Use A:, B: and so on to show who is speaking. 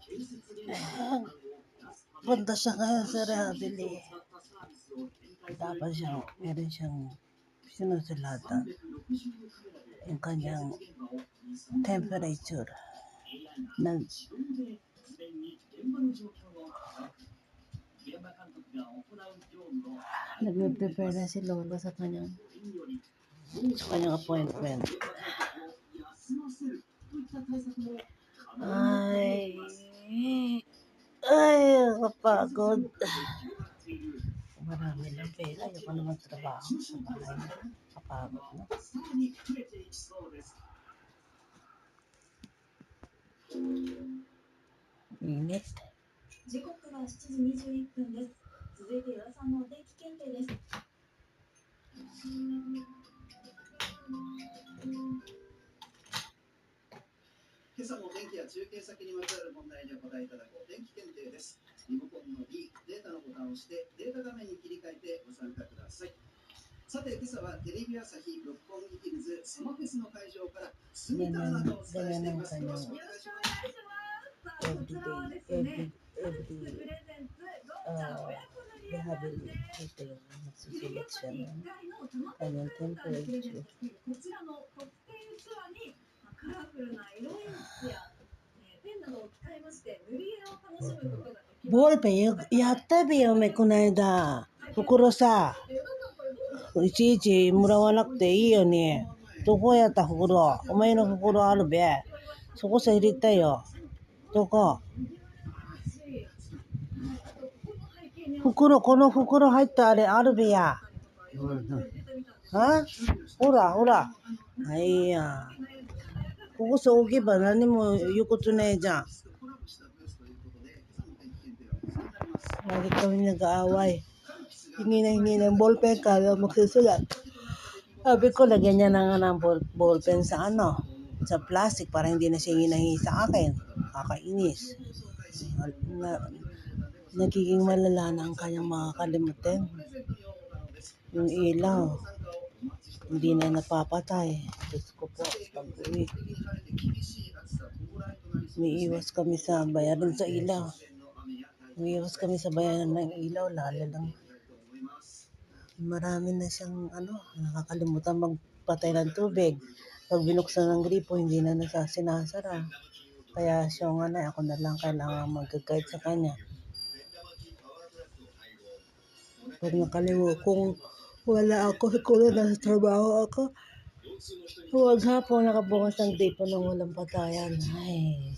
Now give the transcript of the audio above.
A: Ayan, punta siya ngayon sa Rehabili. Dapat meron siyang sinusulatan yung kanyang temperature. Nagme-prepare na si Lolo sa kanyang appointment. Ay, kapagod. Marami ng pera. Ayoko na magtrabaho sa bahay. Kapagod na. Init.
B: 時刻は7時21分です。続いて岩さんのお天気検定です。
C: 今朝もお天気や中継先にまつわる問題にお答えいただくお天気検定です。リモコンの D、データのボタンを押してデータ画面に切り替えてご参加ください。さて、今朝はテレビ朝日六本木ヒルズサマフェスの会場から住田アナがお伝えしています。よろしくお願いします。
B: こちらはですね、プレゼンツゴーちゃん親子塗り絵なんですね。テレビ朝日1階のサマフェスセンターにプレゼントしているこちらのコクテールツアーにカラフルな色鉛筆やペンなどを使いまして塗り絵を楽しむことができます。
A: ボールペンやったべよ、この間。袋さ、いちいちもらわなくていいよね。どこやった袋？お前の袋あるべ。そこさ入れたよ。どこ？この袋入ったあれあるべや。ほら。はいや。ここさ置けば何も言うことねえじゃん。Lagi kami nag-aaway. Hingi ng ballpen kaya magsusulat. Sabi ko, lagyan niya na nga ng ballpen sa sa plastic para hindi na siya hinahingi sa akin. Kakainis. Nagiging malala na ang kanyang makakalimutin. Yung ilaw, hindi na napapatay. Diyos ko po, pag-uwi. Umiiwas kami sa bayaran sa ilaw. Umiiwas kami sa bayaran ng ilaw, lalo lang. Marami na siyang nakakalimutan magpatay ng tubig. Pag binuksan ng gripo, hindi na sinasara. Kaya siya ako na lang kailangan mag-guide sa kanya. Pag kung wala ako, kung nasa trabaho ako, huwag hapon nakabukas ng gripo ng walang patayan. Ay,